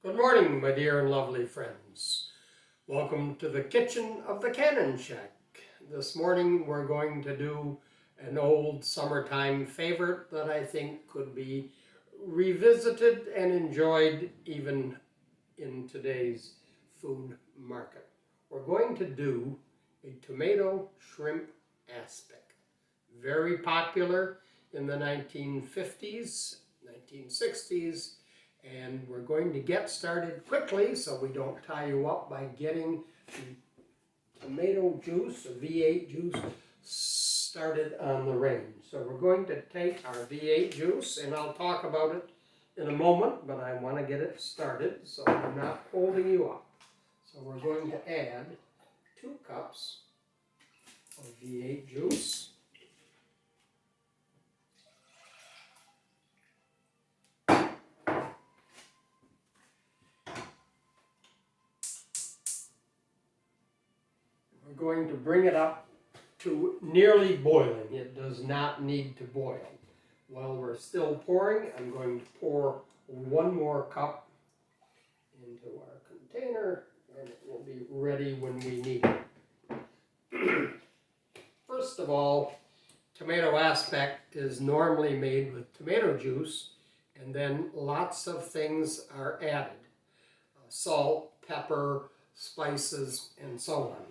Good morning, my dear and lovely friends. Welcome to the kitchen of the Cannon Shack. This morning we're going to do an old summertime favorite that I think could be revisited and enjoyed even in today's food market. We're going to do a tomato shrimp aspic. Very popular in the 1950s, 1960s, and we're going to get started quickly so we don't tie you up by getting the tomato juice, the V8 juice, started on the range. So we're going to take our V8 juice, and I'll talk about it in a moment, but I want to get it started so I'm not holding you up. So we're going to add 2 cups of V8 juice. We're going to bring it up to nearly boiling. It does not need to boil. While we're still pouring, I'm going to pour 1 more cup into our container, and it will be ready when we need it. First of all, tomato aspic is normally made with tomato juice, and then lots of things are added. Salt, pepper, spices, and so on.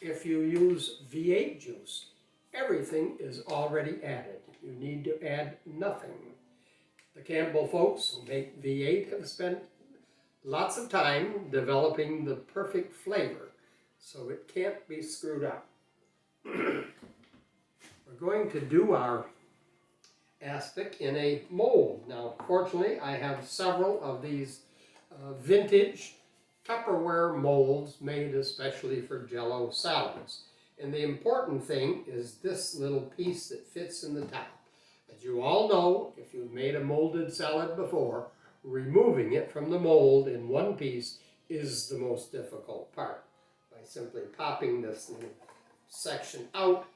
If you use V8 juice, everything is already added. You need to add nothing. The Campbell folks who make V8 have spent lots of time developing the perfect flavor, so it can't be screwed up. We're going to do our aspic in a mold. Now, fortunately, I have several of these vintage Tupperware molds made especially for Jell-O salads. And the important thing is this little piece that fits in the top. As you all know, if you've made a molded salad before, removing it from the mold in one piece is the most difficult part. By simply popping this little section out,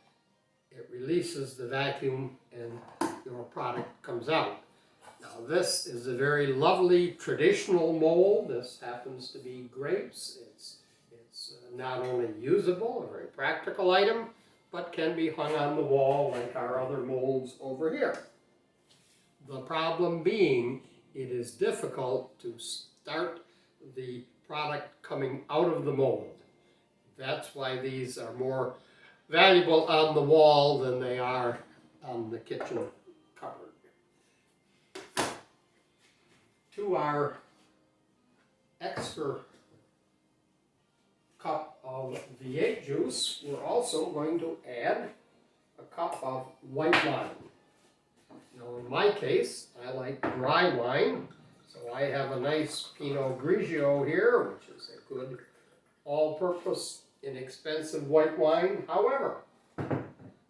it releases the vacuum and your product comes out. Now this is a very lovely traditional mold. This happens to be grapes. It's not only usable, a very practical item, but can be hung on the wall like our other molds over here. The problem being, it is difficult to start the product coming out of the mold. That's why these are more valuable on the wall than they are on the kitchen cupboard. To our extra cup of V8 juice, we're also going to add a cup of white wine. Now in my case, I like dry wine, so I have a nice Pinot Grigio here, which is a good all-purpose, inexpensive white wine. However,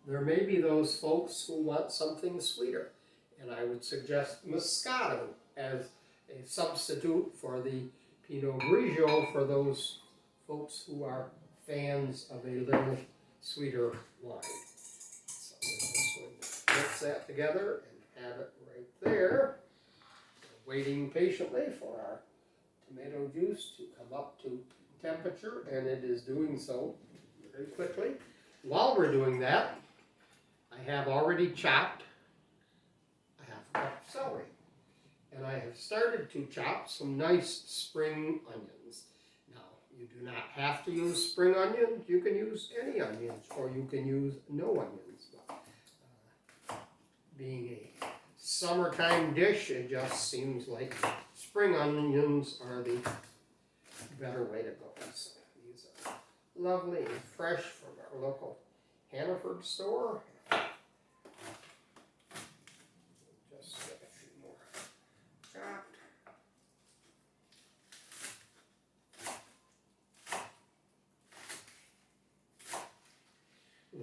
there may be those folks who want something sweeter, and I would suggest Moscato as a substitute for the Pinot Grigio for those folks who are fans of a little sweeter wine. So we're just going to mix that together and have it right there. Waiting patiently for our tomato juice to come up to temperature, and it is doing so very quickly. While we're doing that, I have already chopped a half cup of celery. And I have started to chop some nice spring onions. Now, you do not have to use spring onions. You can use any onions, or you can use no onions. But, being a summertime dish, it just seems like spring onions are the better way to go. So these are lovely and fresh from our local Hannaford store.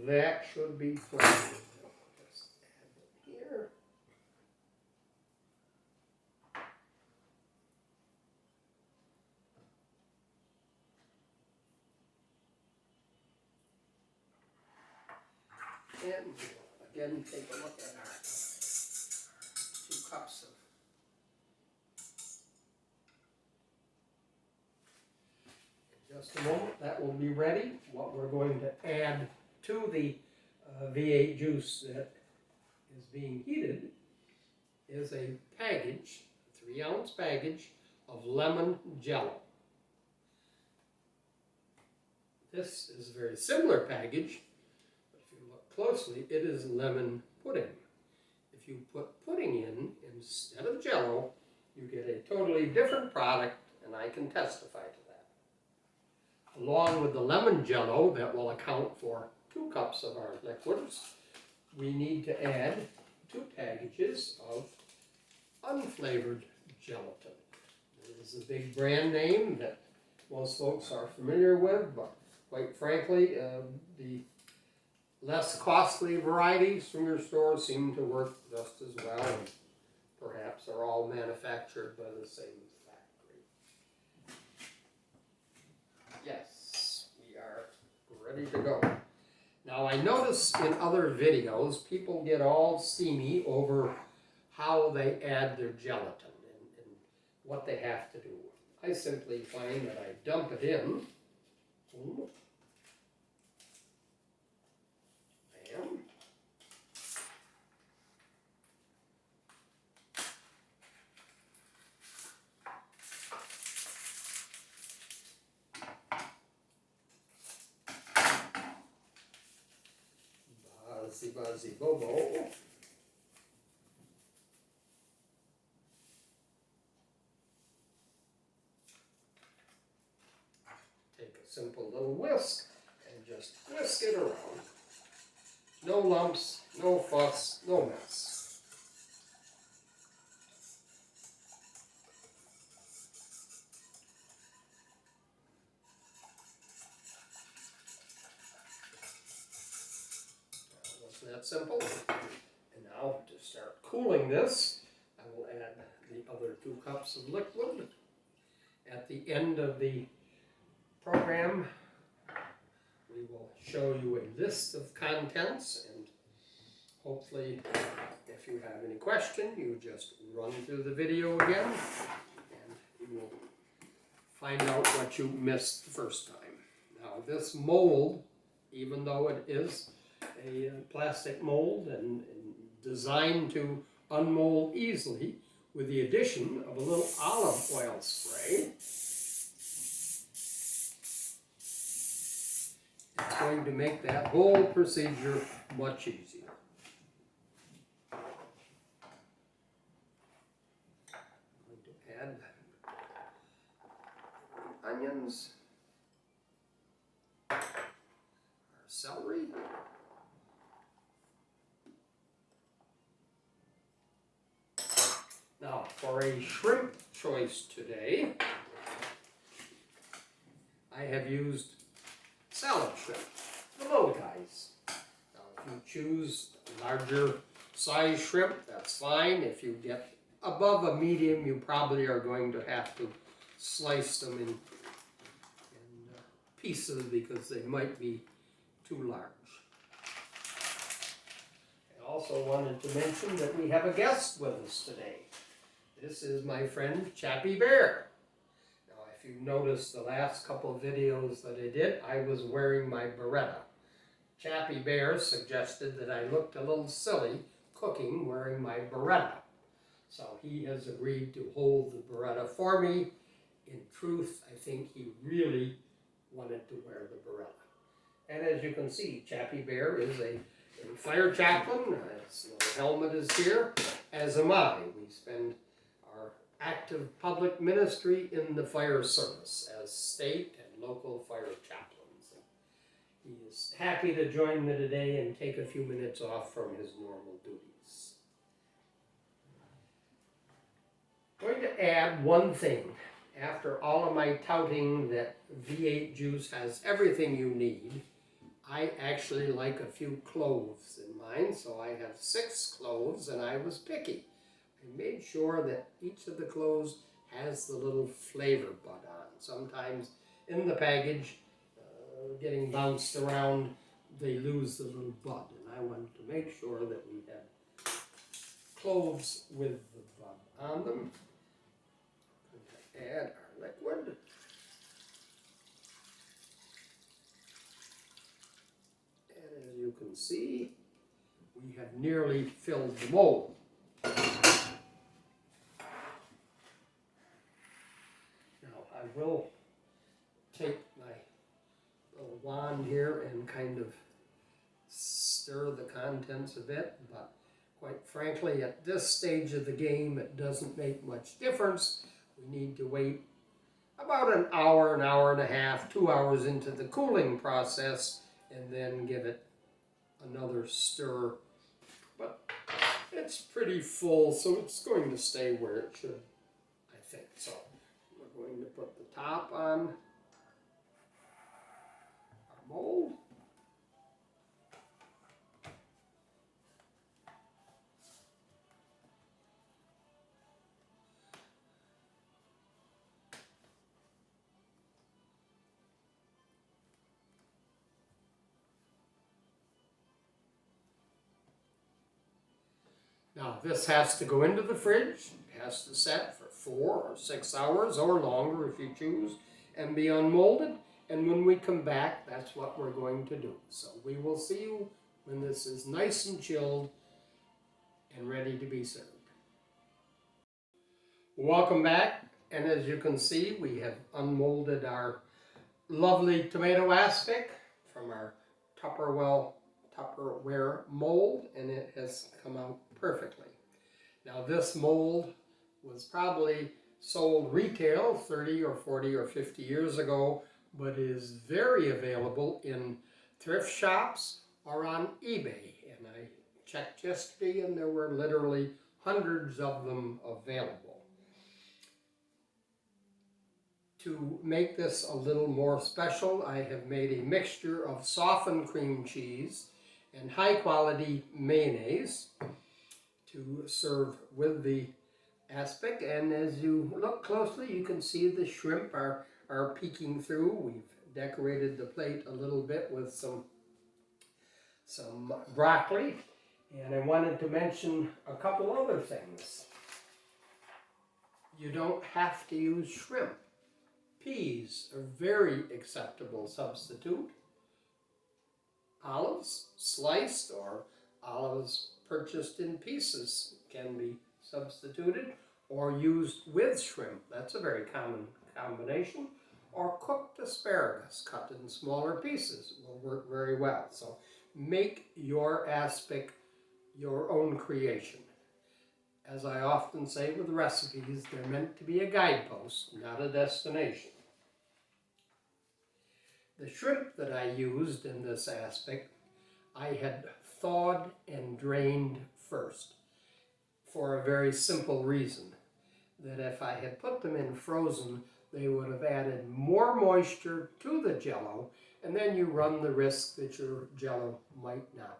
That should be plenty. Just add it here. And we'll again take a look at our 2 cups of just a moment, that will be ready. What we're going to add to the V8 juice that is being heated is a package, a 3-ounce package of lemon jello. This is a very similar package, but if you look closely, it is lemon pudding. If you put pudding in instead of jello, you get a totally different product, and I can testify to that. Along with the lemon jello that will account for 2 cups of our liquids, we need to add 2 packages of unflavored gelatin. This is a big brand name that most folks are familiar with, but quite frankly, the less costly varieties from your store seem to work just as well, and perhaps are all manufactured by the same factory. Yes, we are ready to go. Now I notice in other videos, people get all steamy over how they add their gelatin and what they have to do. I simply find that I dump it in. Boom. Bam. Buzzy, buzzy, bobo. Take a simple little whisk and just whisk it around. No lumps, no fuss, no mess. Wasn't that simple? And now to start cooling this, I will add the other 2 cups of liquid. At the end of the program, we will show you a list of contents, and hopefully if you have any question, you just run through the video again and you will find out what you missed the first time. Now this mold, even though it is a plastic mold and designed to unmold easily, with the addition of a little olive oil spray, it's going to make that whole procedure much easier. I'm going to add onions, our celery, now for a shrimp choice today, I have used salad shrimp, the little guys. Now if you choose larger size shrimp, that's fine. If you get above a medium, you probably are going to have to slice them in pieces because they might be too large. I also wanted to mention that we have a guest with us today. This is my friend Chappie Bear. Now if you noticed the last couple of videos that I did, I was wearing my Beretta. Chappie Bear suggested that I looked a little silly cooking wearing my Beretta. So he has agreed to hold the Beretta for me. In truth, I think he really wanted to wear the Beretta. And as you can see, Chappie Bear is a fire chaplain. His little helmet is here, as am I. We spend our active public ministry in the fire service as state and local fire chaplains. He is happy to join me today and take a few minutes off from his normal duties. I'm going to add one thing. After all of my touting that V8 juice has everything you need, I actually like a few cloves in mine, so I have 6 cloves, and I was picky. I made sure that each of the cloves has the little flavor bud on. Sometimes in the package, getting bounced around, they lose the little bud, and I wanted to make sure that we had cloves with the bud on them. Add our liquid. see, we have nearly filled the mold. Now I will take my little wand here and kind of stir the contents a bit, but quite frankly, at this stage of the game, it doesn't make much difference. We need to wait about an hour and a half, 2 hours into the cooling process, and then give it another stir. But it's pretty full, so it's going to stay where it should, I think. So we're going to put the top on our mold. Now this has to go into the fridge. It has to set for 4 or 6 hours or longer if you choose, and be unmolded. And when we come back, that's what we're going to do. So we will see you when this is nice and chilled and ready to be served. Welcome back, and as you can see, we have unmolded our lovely tomato aspic from our Tupperware mold, and it has come out perfectly. Now this mold was probably sold retail 30 or 40 or 50 years ago, but is very available in thrift shops or on eBay. And I checked yesterday and there were literally hundreds of them available. To make this a little more special, I have made a mixture of softened cream cheese and high quality mayonnaise to serve with the aspic. And as you look closely, you can see the shrimp are peeking through. We've decorated the plate a little bit with some broccoli. And I wanted to mention a couple other things. You don't have to use shrimp. Peas are a very acceptable substitute. Olives, sliced, or olives purchased in pieces, can be substituted, or used with shrimp. That's a very common combination. Or cooked asparagus cut in smaller pieces will work very well. So make your aspic your own creation. As I often say with recipes, they're meant to be a guidepost, not a destination. The shrimp that I used in this aspic, I had thawed and drained first for a very simple reason, that if I had put them in frozen, they would have added more moisture to the Jell-O, and then you run the risk that your Jell-O might not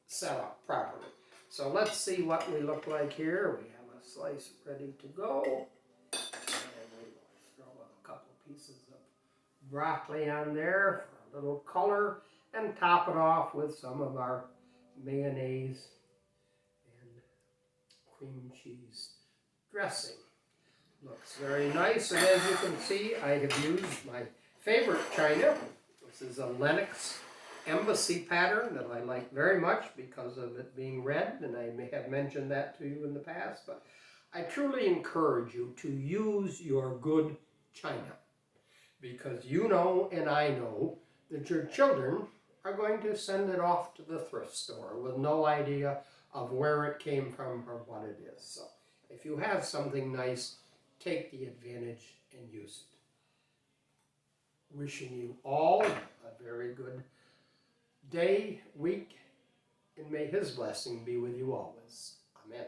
set up properly. So let's see what we look like here. We have a slice ready to go. And we will throw a couple pieces of broccoli on there for a little color, and top it off with some of our mayonnaise and cream cheese dressing. Looks very nice, and as you can see, I have used my favorite china. This is a Lenox embassy pattern that I like very much because of it being red, and I may have mentioned that to you in the past, but I truly encourage you to use your good china, because you know and I know that your children are going to send it off to the thrift store with no idea of where it came from or what it is. So if you have something nice, take the advantage and use it. Wishing you all a very good day, week, and may His blessing be with you always. Amen.